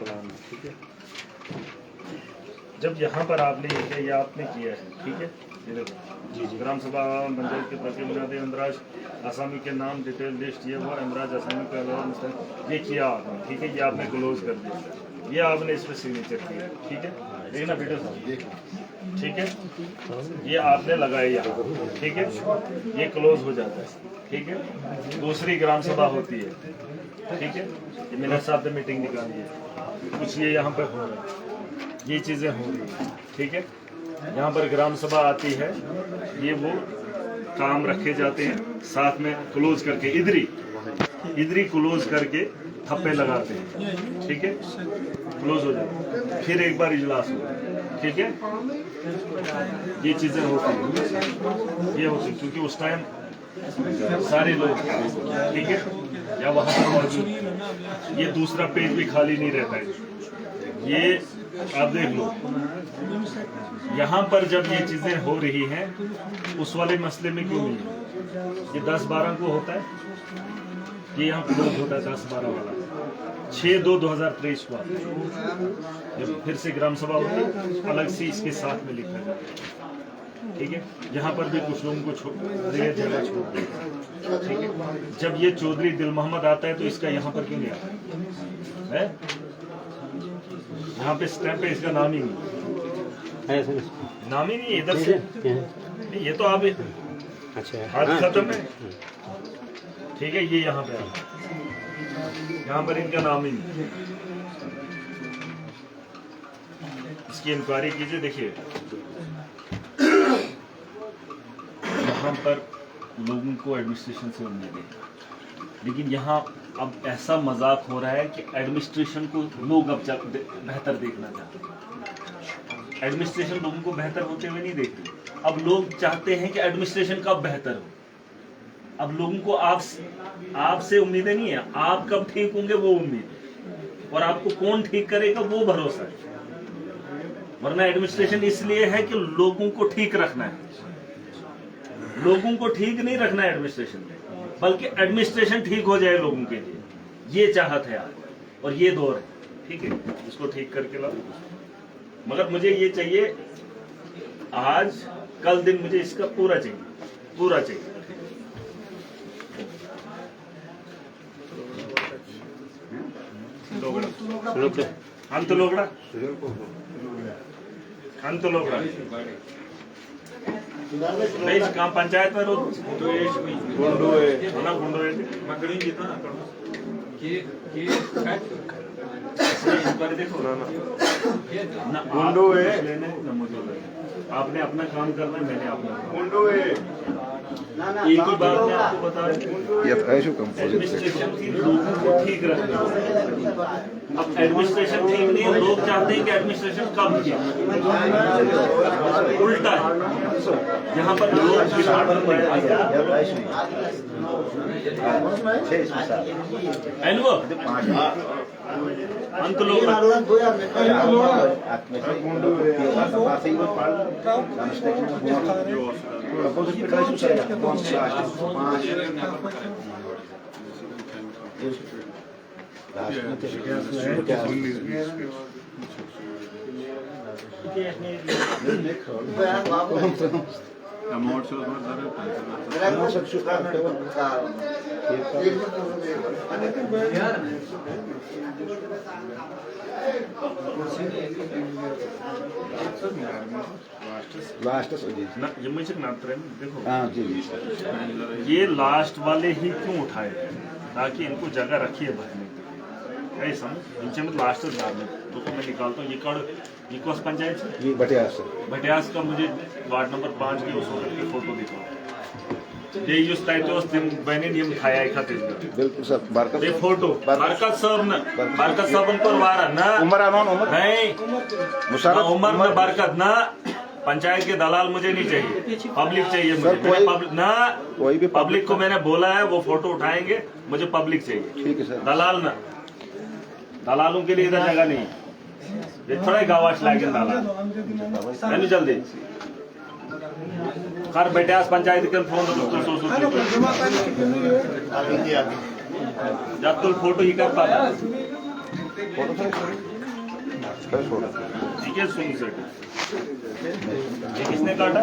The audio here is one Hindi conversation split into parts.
प्लान है, ठीक है। जब यहाँ पर आपने ये किया या आपने किया है, ठीक है, ये देखो जी जी, ग्राम सभा पंचायत के प्रतिनिधि इंद्राज आसामी के नाम डिटेल लिस्ट ये वो इंद्राज आसामी का ये किया आपने, ठीक है, ये आपने क्लोज कर दिया, ये आपने इस पर सिग्नेचर किया, ठीक है, देखना वीडियो साहब, ठीक है, ये आपने लगाया, ठीक है, ये क्लोज हो जाता है, ठीक है। दूसरी ग्राम सभा होती है, ठीक है, ये मिनट साहब ने मीटिंग निकाली है, कुछ ये यहाँ पर हो रहा है, ये चीज़ें हो रही हैं, ठीक है। यहाँ पर ग्राम सभा आती है, ये वो काम रखे जाते हैं, साथ में क्लोज करके इधरी क्लोज करके थप्पे लगाते हैं, ठीक है, क्लोज हो जाता है, फिर एक बार इजलास हो, ठीक है। ये चीज़ें होती हैं, ये होती, क्योंकि उस टाइम सारे लोग, ठीक है, या वहाँ पर मौजूद, ये दूसरा पेज भी खाली नहीं रहता है। ये आप देख लो, यहाँ पर जब ये चीज़ें हो रही हैं, उस वाले मसले में क्यों नहीं है? ये 10-12 को होता है, ये यहाँ क्लोज होता है 10-12 वाला, 6/2/2023 को जब फिर से ग्राम सभा होती है, अलग से इसके साथ में लिखा जाता है, ठीक है। यहाँ पर भी कुछ लोगों को जगह छोड़ दें, ठीक है। जब ये चौधरी दिल मोहम्मद आता है तो इसका यहाँ पर क्यों नहीं आता है? यहाँ पे स्टैंप है, इसका नाम ही नहीं, नाम ही नहीं, इधर से नहीं, ये तो आप अच्छा हाथ खत्म है, ठीक है, ये यहाँ पे यहाँ पर इनका नाम ही नहीं। इसकी इंक्वायरी कीजिए, देखिए यहाँ पर लोगों को एडमिनिस्ट्रेशन से उम्मीद है, लेकिन यहाँ अब ऐसा मजाक हो रहा है कि एडमिनिस्ट्रेशन को लोग अब बेहतर देखना चाहते हैं। एडमिनिस्ट्रेशन लोगों को बेहतर होते हुए नहीं देखती, अब लोग चाहते हैं कि एडमिनिस्ट्रेशन कब बेहतर हो। अब लोगों को आपसे उम्मीदें नहीं है, आप कब ठीक होंगे वो उम्मीद है, और आपको कौन ठीक करेगा वो भरोसा है। वरना एडमिनिस्ट्रेशन इसलिए है कि लोगों को ठीक रखना है, लोगों को ठीक नहीं रखना है एडमिनिस्ट्रेशन में, बल्कि एडमिनिस्ट्रेशन ठीक हो जाए लोगों के लिए, ये चाहत है आज, और ये दौर है, ठीक है, इसको ठीक करके लाओ। मगर मुझे ये चाहिए आज कल दिन, मुझे इसका पूरा चाहिए, पूरा चाहिए। अंत लोगड़ा नहीं, काम पंचायत में रोज गुंडो है ना, गुंडो है मगड़ी जीता ना पर देखो ना गुंडो है, आपने अपना काम करना है, मैंने अपना गुंडो है। एक ही बात मैं आपको बता रहा हूँ, एडमिनिस्ट्रेशन की लोगों को ठीक रखना। अब एडमिनिस्ट्रेशन ठीक नहीं है, लोग चाहते हैं कि एडमिनिस्ट्रेशन कम किया, उल्टा है। यहाँ पर लोग अंत लोग ये लास्ट वाले ही क्यों उठाए, ताकि इनको जगह रखी है भरने की, ऐसा नीचे में लास्ट तो मैं निकालता हूँ। ये कौन पंचायत ये भटियास का मुझे वार्ड नंबर 5 की उस की फोटो दिखाओ। ये यूज ताइटोस दिन बने नियम खाया है खाते बिल्कुल सर, बरकत ये फोटो बरकत साहब ना, बरकत साहब पर वारा ना उमर अनोन उमर नहीं, मुशर्रफ उमर में बरकत ना, पंचायत के दलाल मुझे नहीं चाहिए, पब्लिक चाहिए मुझे। पब्लिक ना, कोई भी पब्लिक को मैंने बोला है वो फोटो उठाएंगे, मुझे पब्लिक चाहिए, ठीक है सर। दलाल ना, दलालों के लिए इधर जगह नहीं, ये थोड़ा गावाश लागे दलाल मैंने जल्दी कर बेटास पंचायत के फोन जब तुम फोटो ही कर पाता ठीक है, सुन सेट ये किसने काटा?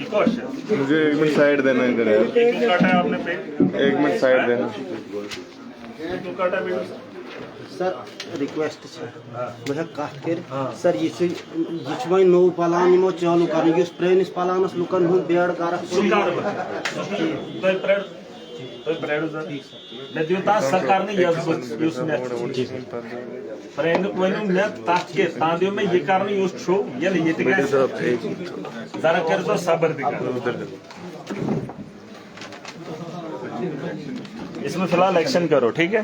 इकोश है। मुझे 1 मिनट साइड देना इधर यार। क्यों काटा है आपने पे? 1 मिनट साइड देना। क्यों काटा बेटा? सर रिक्वेस्ट बह कत कर सर यह वो नो पलान यमो चालू कर प्रेनिस पलानस लुकन हूँ बेड कर सरकार ने प्रेनुक वनु मे तथ के दिव मे यह कर जरा कर तो सबर इसमें फिलहाल एक्शन करो, ठीक है।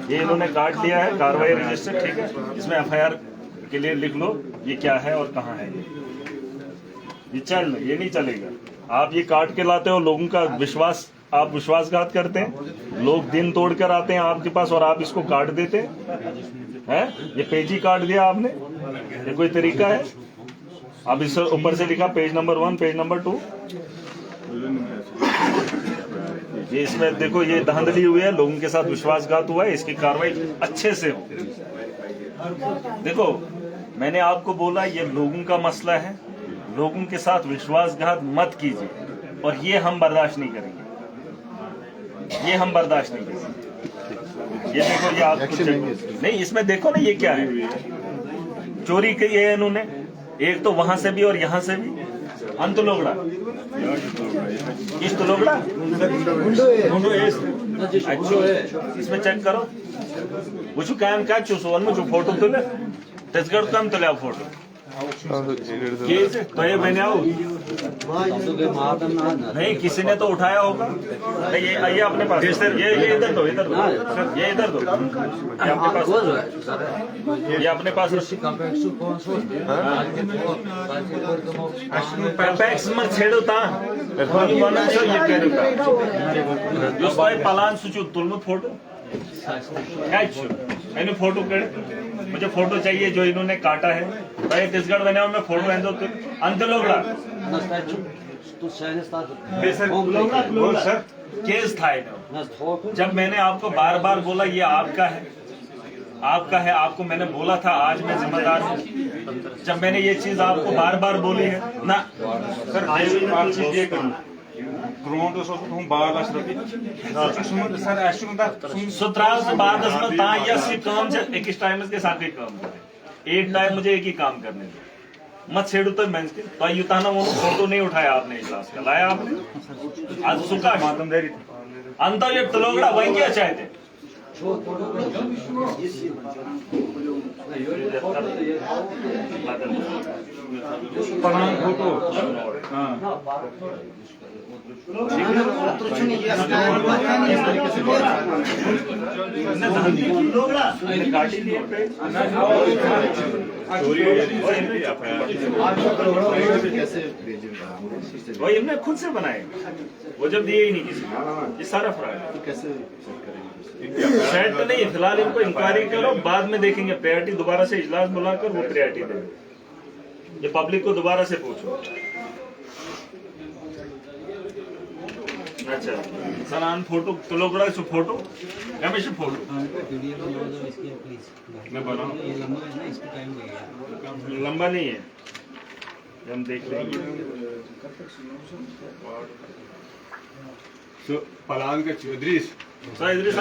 ये इन्होंने काट लिया है, कार्रवाई रजिस्टर, ठीक है। इसमें एफआईआर के लिए लिख लो ये क्या है और कहाँ है। ये ये नहीं चलेगा। आप ये काट के लाते हो, लोगों का विश्वास, आप विश्वासघात करते हैं। लोग दिन तोड़ कर आते हैं आपके पास और आप इसको काट देते हैं। ये पेज ही काट दिया आपने, ये कोई तरीका है? अब इस ऊपर से लिखा पेज नंबर 1, पेज नंबर 2। ये इसमें देखो ये धांधली हुई है, लोगों के साथ विश्वासघात हुआ है, इसकी कार्रवाई अच्छे से हो। देखो मैंने आपको बोला ये लोगों का मसला है, लोगों के साथ विश्वासघात मत कीजिए और ये हम बर्दाश्त नहीं करेंगे, ये हम बर्दाश्त नहीं करेंगे। ये देखो ये आप नहीं, इसमें देखो ना ये क्या है, चोरी की है इन्होंने, एक तो वहां से भी और यहाँ से भी। अंत लोगड़ा किस तो लोगड़ा इसमें चेक करो वो काम क्या चूसो मुझे फोटो तुले तेजगढ़ कम तुले फोटो तो ये मैंने आओ नहीं, किसी ने तो उठाया होगा। नहीं ये अपने पास ये इधर दो, इधर दो, ये इधर दो, ये अपने पास पैक्स मत छेड़ो ता पलान सुचो तुलमत फोटो मैंने फोटो कर, मुझे फोटो चाहिए जो इन्होंने काटा है। भाई छत्तीसगढ़ बने में फोटो है तो अंत लोगड़ा केस था। जब मैंने आपको बार बार बोला ये आपका है, आपका है, आपको मैंने बोला था आज मैं जिम्मेदार हूँ। जब मैंने ये चीज आपको बार बार बोली है ना सर, एक टाइम मुझे एक ही काम करने दो, मत छेड़ो तो मैं तो युताना वो फोटो नहीं उठाया आपने, इजलास का लाया आपने आज सुखा अंतर ये तलोगड़ा वही क्या चाहते फोटो वही हमने खुद से बनाए, वो जब दिए ही नहीं किसी को, ये सारा फ्रॉड है। शायद तो नहीं, फिलहाल इनको इंक्वायरी करो, बाद में देखेंगे। प्रायोरिटी दोबारा से इजलास बुलाकर वो प्रायोरिटी देंगे। ये पब्लिक को दोबारा से पूछो। अच्छा सर फोटो तो लोग फोटो रमेश फोटो मैं बना लंबा नहीं है, हम देख लेंगे। पलान का इद्रीस सर इद्रीस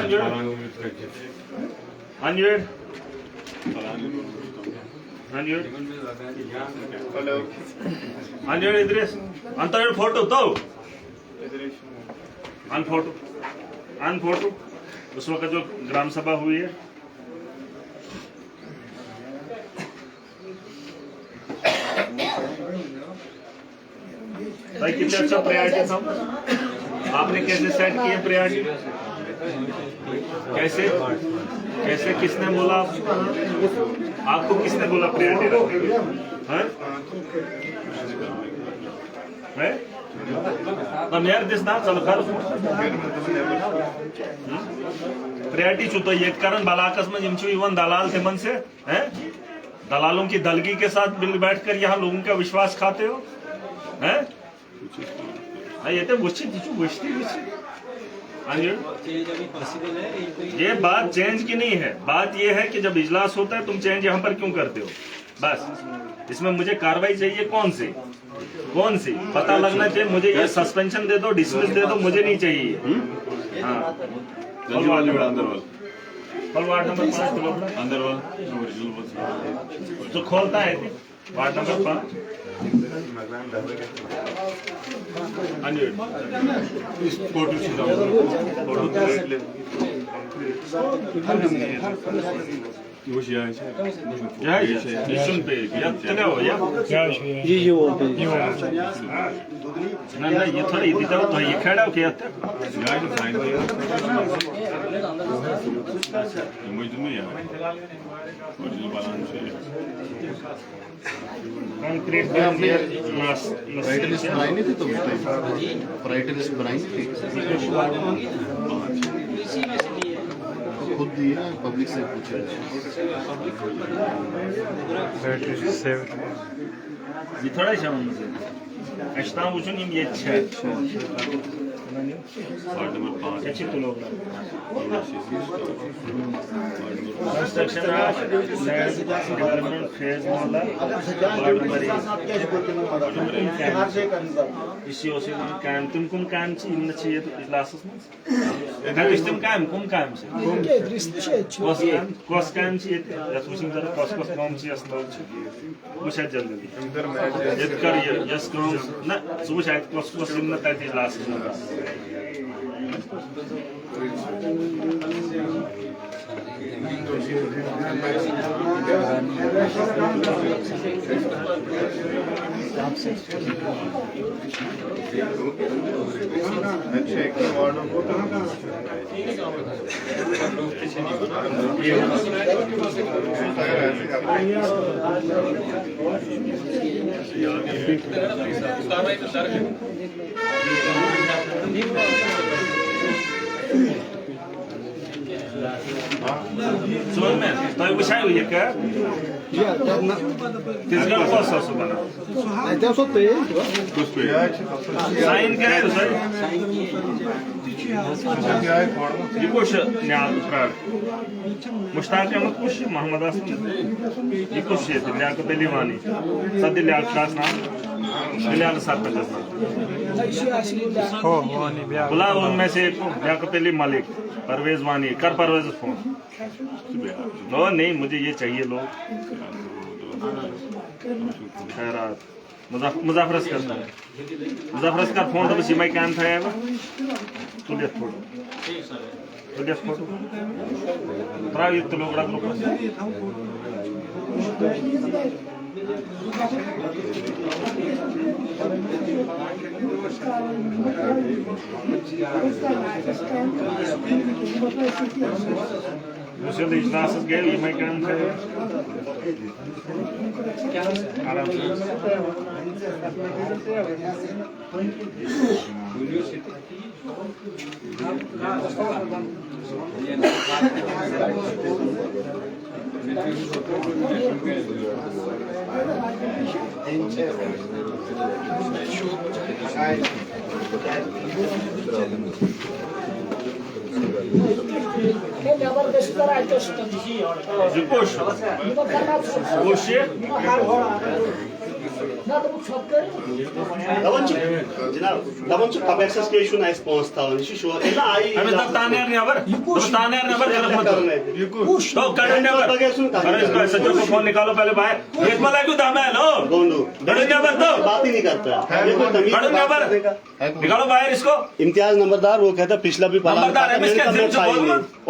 अंजुर इद्रीस अंतर फोटो तो अन फोटो उस वक्त जो ग्राम सभा हुई है। भाई कितने अच्छा प्रायोरिटी था, आपने कैसे सेट किए प्रायोरिटी, कैसे कैसे किसने बोला आपको किसने बोला प्रायोरिटी रखने? यार दिसना चलो कर प्रायोरिटी चुतो ये कारण बालाकस में जिमचुन दलाल थे मन से हैं, दलालों की दलगी के साथ मिल बैठकर यहाँ लोगों का विश्वास खाते हो हैं। ये तो ये बात चेंज की नहीं है, बात ये है कि जब इजलास होता है तुम चेंज यहाँ पर क्यों करते हो, बस इसमें मुझे कार्रवाई चाहिए। कौन सी पता लगना चाहिए मुझे। ये सस्पेंशन दे दो, डिसमिस दे दो, मुझे नहीं चाहिए। हाँ वार्ड नंबर 5 अंदर जो खोलता है वार्ड नंबर 5 इस फोटो से जी वो ना ये थोड़ा इधर तो ये खड़ा हो क्या कंक्रीट प्राइवेट लिस्ट बनाई नहीं थी तुम प्राइवेट लिस्ट बनाई नहीं थी खुद दी ना पब्लिक से पूछे ये थोड़ा सा मुझे अच्छा वुचुन यम ये construction of land development phase काम तुम कुम काम इजलास तम काम कुम काम कस काम कस काम वुच जल्दी यस ना सह वुच कस इजलास सुन में तो वुचाय ये क्या तिजगल कस बना साइन करे सर ये कुछ न्याल प्रार मुश्ताक अहमद कुछ मोहम्मद असलम ये कुछ है लियाकत अली वानी सद लियाकत का नाम बिलाल सरपंच बुला उनमें से लियाकत अली मलिक परवेज वानी कर परवेज फोन नो नहीं मुझे ये चाहिए लोग खैरात मुजाफर करता है मुजाफर का फोन तो सीमा काम था तुलियत फोटो प्राव युक्त लोग मुझे इजलास गए ये मैं काम करे आराम से एक्सेस के इशू नाइस पहुंचता हूं इशू शो एला आई हमें तब तानेर नेवर तो कड़न नेवर अरे इसको सच्चो को फोन निकालो पहले बाहर एक मला क्यों दाम है लो गोंडू कड़न नेवर तो बात ही नहीं करता ये कोई तमीज कड़न नेवर निकालो बाहर इसको इम्तियाज नंबरदार वो कहता पिछला भी पाला नंबरदार है इसके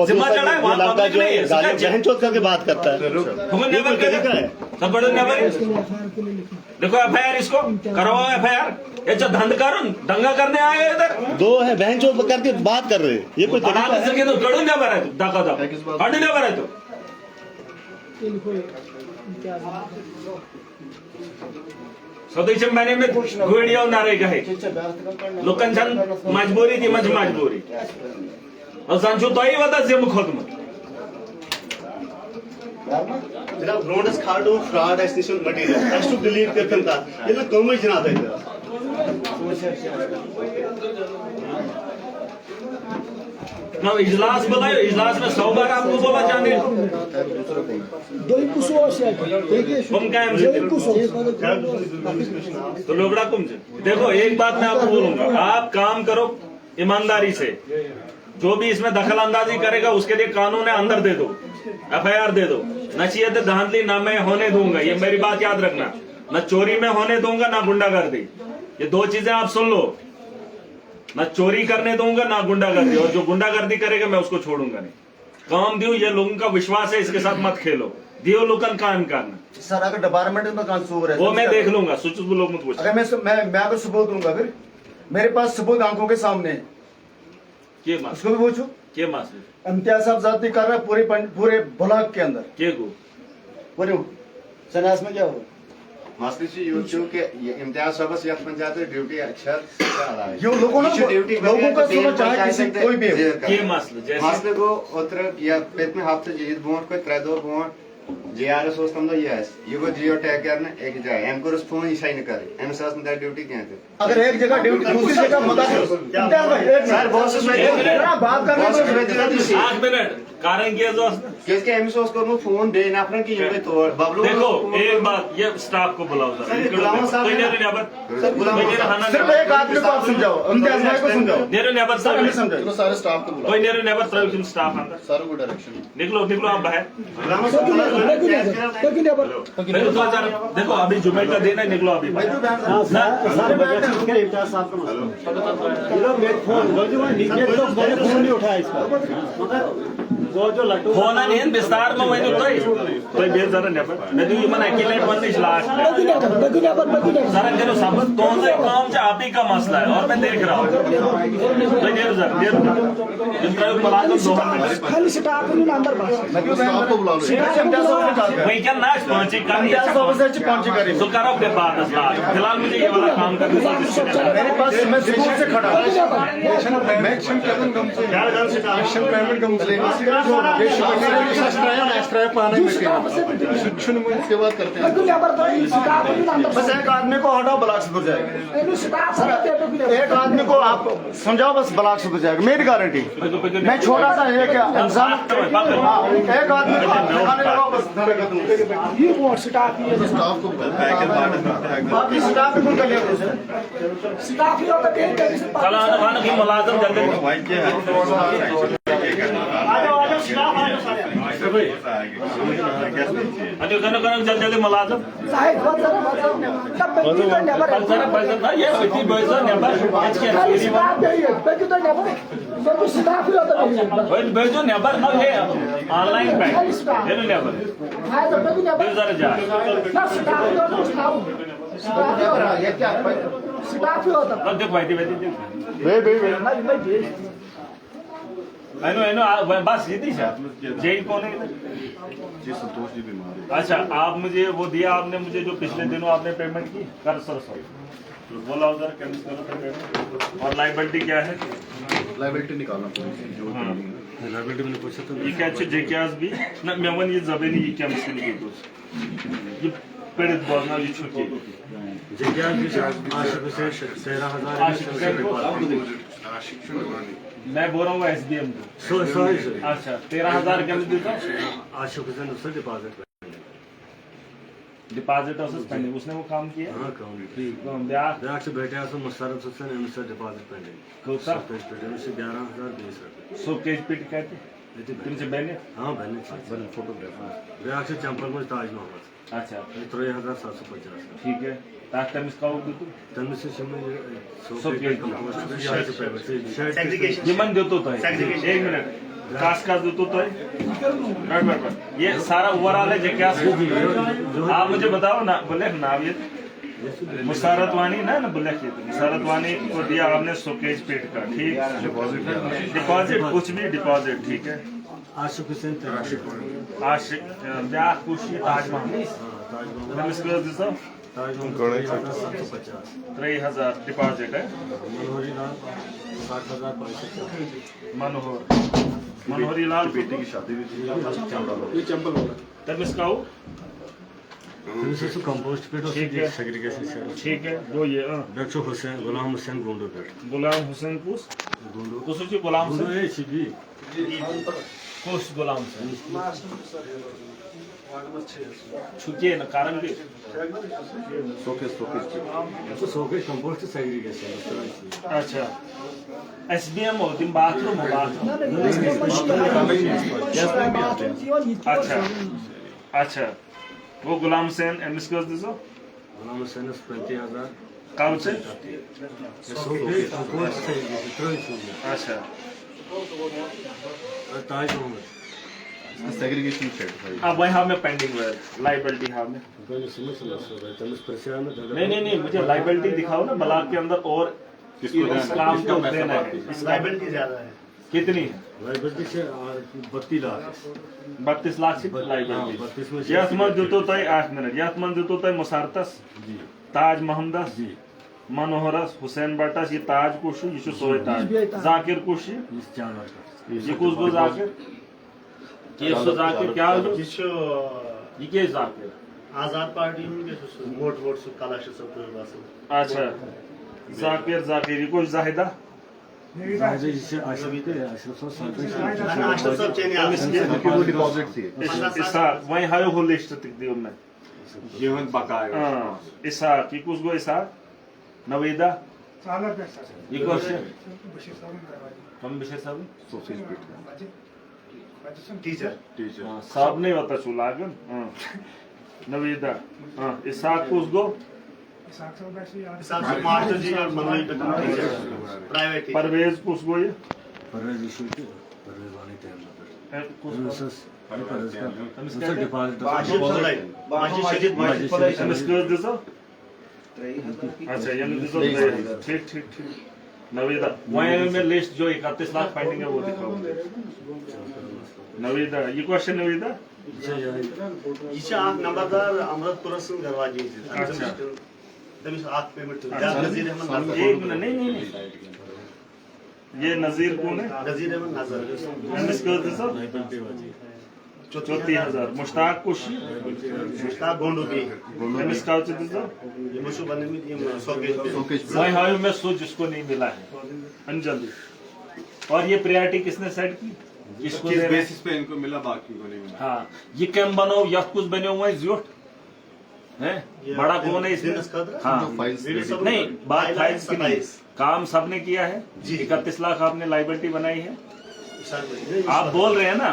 जिम्मा चढ़ा है वहां पब्लिक नहीं है बहन चोद करके बात करता है हुकुम नेवर तरीका है सब कड़न नेवर देखो एफआईआर इसको करवाओ एफआईआर ये जो दंगा करने आए इधर दो है बहन चोद करके बात कर रहे हैं ये कोई तरीका है तो कड़न नेवर है दाका दा कड़न नेवर है तो स्वदेश मैंने में गुड़िया नारे गए लोकांच्या मजबूरी थी मजबूरी और सांचो तो ही वदा से मुखदम जनाब रोडस खाडो fraud estimation material as to delete करके था ये लोग कम ही जनाब है ना इजलास बुलायो, इजलास में 100 बार आपको बोला जाने तुम क्या तो लोगड़ा कुम। देखो एक बात मैं आपको बोलूंगा, आप काम करो ईमानदारी से, जो भी इसमें दखल अंदाजी करेगा उसके लिए कानून है, अंदर दे दो, FIR दे दो। नसीहत धांधली ना मैं होने दूंगा, ये मेरी बात याद रखना, न चोरी में होने दूंगा ना गुंडागर्दी। ये दो चीजें आप सुन लो, न चोरी करने दूंगा ना गुंडागर्दी, और जो गुंडागर्दी करेगा मैं उसको छोड़ूंगा नहीं। काम दियो, ये लोगों का विश्वास है, इसके साथ मत खेलो, दियो लोकन कायम करना। सर अगर डिपार्टमेंट में कसूर है वो मैं देख लूंगा, सुच लोग मत पूछो। अगर मैं अगर सबूत दूंगा, फिर मेरे पास सबूत आंखों के सामने है, के मास उसको भी पूछो। के मास इम्तियाज साहब जाती कर रहे पूरे ब्लॉक के अंदर, के को पूरे सन्यास में क्या हुआ? मसले कि इम्तियाज साहब यथ मन ज्यादा ड्यूटी अच्छा ये लोगों का सुनो, चाहे किसी कोई भी हो। के मसले मसले गो ओतर या पेतमे हफ्ते जीत बोट कोई 3 दो बोट JRS तम दो ये गो जियो टैग करने एक जाए एम को फोन ही सही न करे एम सास में ड्यूटी क्या है। अगर एक जगह ड्यूटी दूसरी जगह मत इम्तियाज भाई एक सर बॉस में बात करने 8 मिनट कारण किया जो किसके एम सोस को फोन दे ना अपने की ये तो बबलू। देखो एक बात, ये स्टाफ को बुलाओ सर, गुलाम साहब सिर्फ एक आदमी को आप समझाओ, इम्तियाज भाई को समझाओ। नेरो नेबर सर समझाओ सारे स्टाफ को कोई नेरो नेबर प्रवीण स्टाफ अंदर सारों को डायरेक्शन निकलो निकलो आप बाहर। गुलाम देखो अभी जुमे का दिन है, निकलो अभी फोन नहीं उठाया इसका, फोन नहीं विस्तार में वही तो बेल जरा नेबर मैं तो मन अकेले बंद इस लास्ट जरा करो सब तो काम से आप ही का मसला है और मैं देख रहा हूँ तो देर जरा जिन प्रयोग बना दो 2 मिनट खाली स्टाफ नहीं अंदर बस स्टाफ को बुला लो वही क्या ना पहुंचे कर तो करो के बाद फिलहाल मुझे ये वाला काम करना है। मेरे पास मैं स्कूल से खड़ा मैं एक्शन पेमेंट कम से एक्स्ट्रा पाने में शिक्षण में इसके बाद करते हैं। बस एक आदमी को हटाओ, ब्लॉक से दूर जाएगा। एक आदमी को आप समझाओ, बस ब्लॉक से दूर जाएगा, मेरी गारंटी। मैं छोटा सा एक इंसान, एक आदमी को दिखाने लगाओ, बस ये वो स्टाफ ही है, स्टाफ को बाकी स्टाफ को कर लिया, स्टाफ ही होता है। चला खान की मुलाजिम जल्दी जल्दी मुलाजिम भेजो नेबर ना है ऑनलाइन नेबर जरा जा देखो बस ये थी सर जेई कौन है जी संतोष जी बीमार है। अच्छा आप मुझे वो दिया आपने मुझे जो पिछले दिनों आपने पेमेंट की कर सर बोला उधर पेमेंट और लाइबिलिटी क्या है? लाइबिलिटी निकालना पड़ेगी जो लाइबिलिटी मैंने पूछा था ये क्या जेक्यास भी ना मैं वन ये जबेनी ये क्या मुश्किल की कुछ ये पीड़ित बोलना ये छुट्टी जेक्यास भी आशिक शिक्षण मैं बोल रहा हूँ SDM को अच्छा 13,000 क्या देता आशिक हुसैन उससे डिपॉजिट पेंडिंग उसने वो काम किया हाँ काम ब्याह से बैठे मुशर्रफ हुसैन एमसे डिपॉजिट पेंडिंग 11,020 सो केज पीट कहते तुमसे बहने हाँ बहने फोटोग्राफर ब्याह से चंपल में ताज मोहम्मद अच्छा 3,750 ठीक है ताकि इसका तन से ये मन देतो तो है 1 मिनट कास का देतो तो है ये सारा ओवरऑल है जेक्यास आप मुझे बताओ ना बोले नाम ये मुसारत वानी ना बोले मुसारत वानी को दिया आपने शोकेज पेट का ठीक डिपॉजिट कुछ भी डिपॉजिट ठीक है आशिक हुसैन आशिक ब्याह खुशी ताज महल इसको 3,000 डिपॉजिट है मनोहरी लाल बेटे की शादी भी थी ये चंपल वाला तब इसका हो कंपोस्ट पेट ठीक है सेग्रीगेशन ठीक है वो ये डॉक्टर हुसैन गुलाम हुसैन गोंडो पेट गुलाम हुसैन पूछ कुछ गुलाम से कुछ गुलाम से छुट्टी न कारण भी अच्छा SBM हो दिन बाथरूम अच्छा अच्छा वो गुलाम हुसैन एमएस के दो कब से अच्छा सेग्रीगेशन साइड अब वही हाँ में पेंडिंग है लाइबिलिटी हाँ में नहीं मुझे लाइबिलिटी दिखाओ ना ब्लॉक के अंदर और इस काम को देना है लाइबिलिटी ज्यादा है कितनी है 32 लाख से लाइबिलिटी यथ मन दितो तय 8 मिनट यथ मन दितो तय मुसारतस ताज मोहम्मदस मनोहरस हुसैन बटस ये ताज कुछ ये सोए ताज जाकिर कुछ ये कुछ गो जाकिर ये जाकिर क्या ये क्या जाकिर आजाद पार्टी में वोट सु कलाश सब बस अच्छा जाकिर ये कुछ जाहिदा आशरफ साहब चेनी इसाक वही हायो हो लिस्ट तक दियो मैं जीवन बकाया हां इसाक ये कुछ गो इसाक नवेदा ये कुछ हम बशीर साहब टीचर साहब नहीं होता चुलागन हां नवेदा हां इसाक कुछ गो मास्टर जी और मंगली प्राइवेट परवेज कुछ गो ये अच्छा ये ठीक नवेदा वहीं में लिस्ट जो 31 लाख पेंडिंग है वो दिखाओ नवेदा ये क्वेश्चन नवेदा ये नंबरदार अमृतपुर गरवाजी अच्छा तमिस आख पेमेंट नजीर अहमद एक मिनट नहीं ये नजीर कौन है नजीर अहमद नजर एमएस कर दे सर 34,000 मुश्ताक कुछ मुश्ताक गोंडू की एमएस का दे सर ये मुशु बने में ये सोकेश मैं हां मैं सोच जिसको नहीं मिला है अंजलि और ये प्रायोरिटी किसने सेट की जिसको किस बेसिस पे इनको मिला बाकी को नहीं मिला हाँ ये कैम बनाओ या कुछ बने हुए हैं ज्योट है बड़ा कौन है इसमें हाँ नहीं बात फाइल्स की नहीं काम सबने किया है 31 लाख आपने लाइबिलिटी बनाई है आप बोल रहे हैं ना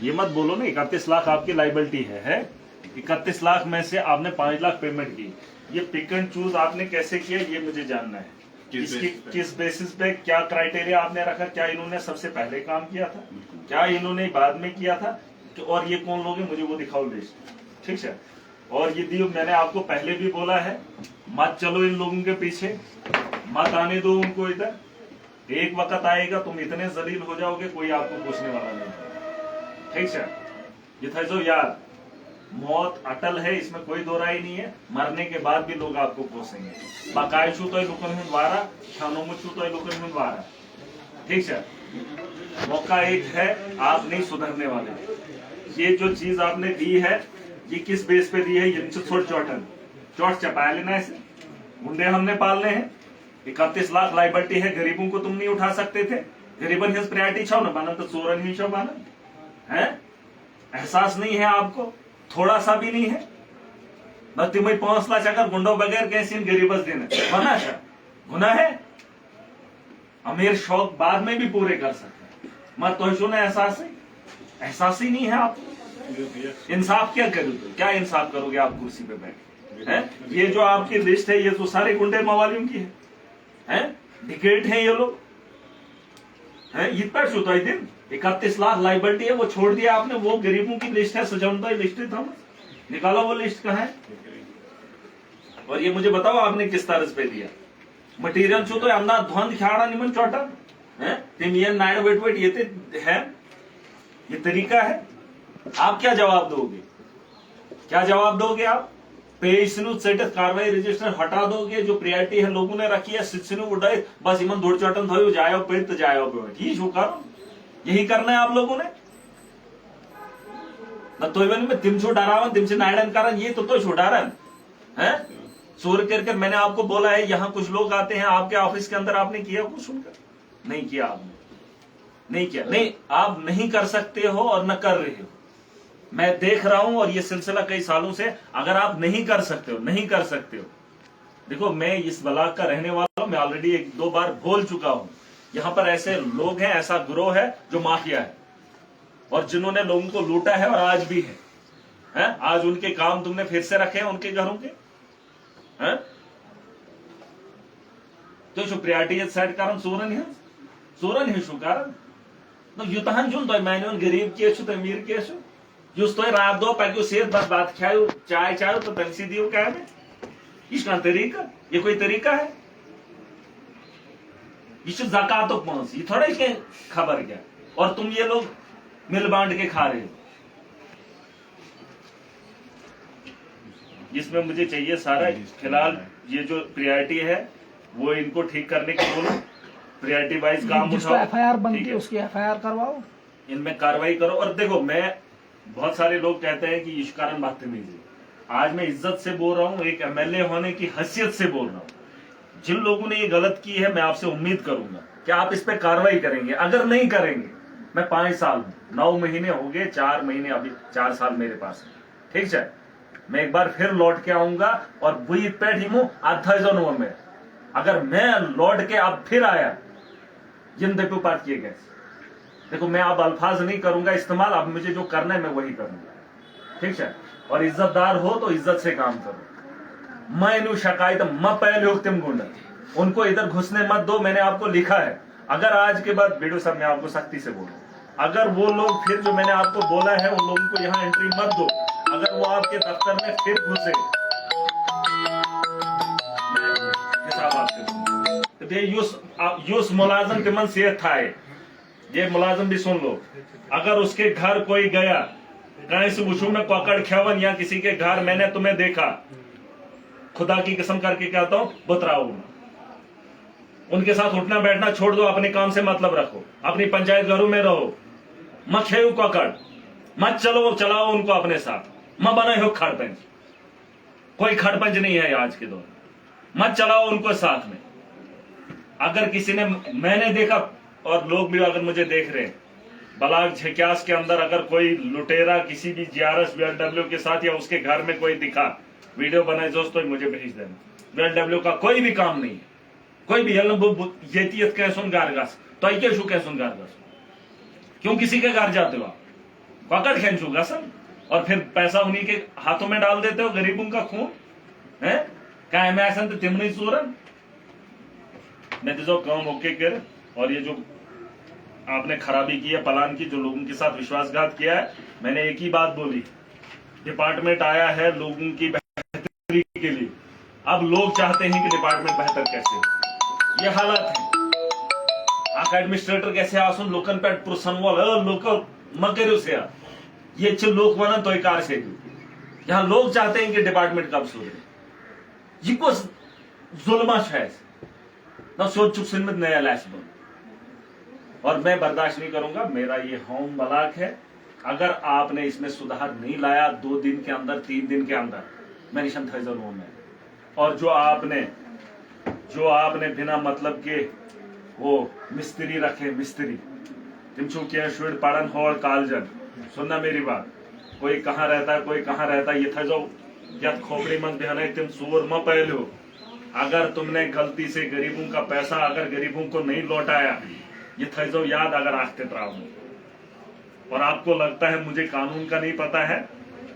ये मत बोलो ना 31 लाख आपकी लाइबिलिटी है 31 लाख में से आपने 5 लाख पेमेंट की ये पिक एंड चूज आपने कैसे किया ये मुझे जानना है इसकी किस बेसिस पे क्या क्राइटेरिया आपने रखा क्या इन्होंने सबसे पहले काम किया था क्या इन्होंने बाद में किया था और ये कौन लोग हैं मुझे वो दिखाओ लिस्ट ठीक है और ये दियो मैंने आपको पहले भी बोला है मत चलो इन लोगों के पीछे मत आने दो उनको इधर एक वक्त आएगा तुम इतने जलील हो जाओगे कोई आपको पूछने वाला नहीं ठीक है ये था जो यार मौत अटल है इसमें कोई दो राय नहीं है मरने के बाद भी लोग आपको कोसेंगे बाकाय छू तो लुकन वारा खानों में छू तो लुकन वारा ठीक है मौका एक है आप नहीं सुधरने वाले ये जो चीज आपने दी है ये किस बेस पे दी है ये चोट चपा लेना इसे गुंडे हमने पालने हैं 31 लाख लाइबिलिटी है गरीबों को तुम नहीं उठा सकते थे गरीबन हिज प्रायोरिटी छो ना बनन तो चोरन ही छो बनन है एहसास नहीं है आपको थोड़ा सा भी नहीं है बस तुम 5 लाख अगर गुंडों बगैर कैसे गरीबस देना गुना है अमीर शौक बाद में भी पूरे कर सकते हैं मत तो ना एहसास ही नहीं है आपको इंसाफ क्या करोगे क्या इंसाफ करोगे आप कुर्सी पे बैठ हैं ये जो आपकी लिस्ट है ये तो सारे गुंडे मवालियों की है डिकेट है ये लोग हैं ये पर छूता है दिन 31 लाख लाइबिलिटी है वो छोड़ दिया आपने वो गरीबों की लिस्ट है सजाउंदा लिस्ट है निकालो वो लिस्ट कहाँ है और ये मुझे बताओ आपने किस तरह पे दिया मटेरियल छू तो अंदा ध्वंद खाड़ा निमन चौटा है तिम ये नाइड वेट ये है ये तरीका है आप क्या जवाब दोगे आप पेशनु सेटिस कार्रवाई रजिस्टर हटा दोगे जो प्रायोरिटी है लोगों ने रखी है सिचनु उड़ाए बस इमन दौड़ चटन थयो जायो पे तो जायो पे ठीक हो करो यही करना है आप लोगों ने न तो इवन में तिम छो डरावन तिम से नायडन करन ये तो छुड़ारन है चोर करके मैंने आपको बोला है यहाँ कुछ लोग आते हैं आपके ऑफिस के अंदर आपने किया कुछ उनका नहीं किया आपने, नहीं किया, नहीं आप नहीं कर सकते हो और न कर रहे हो। मैं देख रहा हूं और ये सिलसिला कई सालों से, अगर आप नहीं कर सकते हो, नहीं कर सकते हो। देखो मैं इस ब्लॉक का रहने वाला हूं, मैं ऑलरेडी 1-2 बार बोल चुका हूं, यहां पर ऐसे लोग हैं, ऐसा गिरोह है जो माफिया है और जिन्होंने लोगों को लूटा है और आज भी है, आज उनके काम तुमने फिर से रखे हैं उनके घरों के, हैं? तो शो प्रायोरिटी सेट करन सोरन है शो करन तो युतहन जुन तो मैंने गरीब के छु तो अमीर के छु जुस तो रात दो पको सेहत बस बात खाओ चाय चाय तो तमसी दियो क्या है इसका तरीका, ये कोई तरीका है? ये ज़कातुक पांस, ये थोड़ा के खबर क्या, और तुम ये लोग मिल बांट के खा रहे हो। जिसमें मुझे चाहिए सारा, फिलहाल ये जो प्रायोरिटी है वो इनको ठीक करने की बोलो, प्रायोरिटी वाइज काम उठाओ, FIR बनती है उसकी FIR करवाओ, इनमें कार्रवाई करो। और देखो मैं, बहुत सारे लोग कहते हैं कि इस कारण बदतमीजी, आज मैं इज्जत से बोल रहा हूं, एक MLA होने की हैसियत से बोल रहा हूं। जिन लोगों ने ये गलत की है मैं आपसे उम्मीद करूंगा कि आप इस पे कार्रवाई करेंगे। अगर नहीं करेंगे, मैं 5 साल 9 महीने हो गए, 4 महीने अभी 4 साल मेरे पास, ठीक है, मैं एक बार फिर लौट के आऊंगा और वही पेट ही अध्याय में, अगर मैं लौट के अब फिर आया जिन देखो बात किए गए, देखो मैं अब अल्फाज नहीं करूंगा इस्तेमाल, अब मुझे जो करना है मैं वही करूंगा, ठीक है। और इज्जतदार हो तो इज्जत से काम करो। मैं इन शिकायत म पहले तुम गुंडा, उनको इधर घुसने मत दो, मैंने आपको लिखा है। अगर आज के बाद वीडियो साहब मैं आपको सख्ती से बोलूं, अगर वो लोग फिर जो मैंने आपको बोला है उन लोगों को यहाँ एंट्री मत दो, अगर वो आपके दफ्तर में फिर घुसे, हिसाब आपसे यूस मुलाजम तिमन सेहत था, ये मुलाजम भी सुन लो, अगर उसके घर कोई गया कहीं से उछू में पकड़ खेवन या किसी के घर मैंने तुम्हें देखा, खुदा की कसम करके कहता हूं बतराओ, उनके साथ उठना बैठना छोड़ दो, अपने काम से मतलब रखो, अपनी पंचायत घरों में रहो, मत खेऊ पकड़, मत चलो चलाओ उनको अपने साथ, मत बनाए हो खड़पंच, कोई खड़पंच नहीं है आज के दौर में, मत चलाओ उनको साथ में। अगर किसी ने, मैंने देखा और लोग भी अगर मुझे देख रहे हैं, ब्लॉक झक्यास के अंदर अगर कोई लुटेरा किसी भी GRS BLW के साथ या उसके घर में कोई दिखा, वीडियो बनाए दोस्तों मुझे भेज देना। BLW का कोई भी काम नहीं है, कोई भी येतियत कह सुन गारगास तो आई शू कह सुन गारगास, क्यों किसी के घर जाते हो आप, पकड़ खेचू गासन और फिर पैसा उन्हीं के हाथों में डाल देते हो, गरीबों का खून है क्या मैं ऐसा तो तिमनी चोरन मैं तो काम ओके कर। और ये जो आपने खराबी की है प्लान की, जो लोगों के साथ विश्वासघात किया है, मैंने एक ही बात बोली, डिपार्टमेंट आया है लोगों की बेहतरी के लिए, अब लोग चाहते हैं कि डिपार्टमेंट बेहतर कैसे हो, ये हालात है। आका एडमिनिस्ट्रेटर कैसे आसुन लोकन पे पुरसन वाला लोक मगर से ये लोक वन तो कार से यहाँ लोग चाहते हैं कि डिपार्टमेंट कब सुधरे, ये को जुल्मा है ना सोच चुक सिंह में नया लैस बन, और मैं बर्दाश्त नहीं करूंगा। मेरा ये होम ब्लॉक है, अगर आपने इसमें सुधार नहीं लाया 2 दिन के अंदर 3 दिन के अंदर मैं निशन थैजन हूं मैं। और जो आपने बिना मतलब के वो मिस्त्री रखे, मिस्त्री तुम चूंकि शुड़ पढ़न हो और कालजन, सुनना मेरी बात, कोई कहाँ रहता है कोई कहाँ रहता है, ये था जो यद खोपड़ी मन बहने तुम सूर म पहलो। अगर तुमने गलती से गरीबों का पैसा अगर गरीबों को नहीं लौटाया, ये थे जो याद अगर आखते त्राव और आपको लगता है मुझे कानून का नहीं पता है,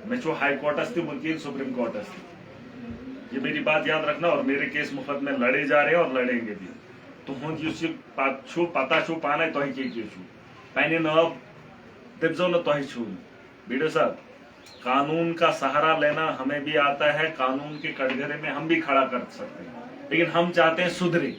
मैं जो हाई कोर्ट थी वकील सुप्रीम कोर्ट थी, ये मेरी बात याद रखना। और मेरे केस मुकदमे लड़े जा रहे हैं और लड़ेंगे भी, तो हूँ पता छू पाना तो ही छू पैने न दिवजो न तो ही छू वीडियो साहब। कानून का सहारा लेना हमें भी आता है, कानून के कटघरे में हम भी खड़ा कर सकते हैं, लेकिन हम चाहते हैं सुधरे।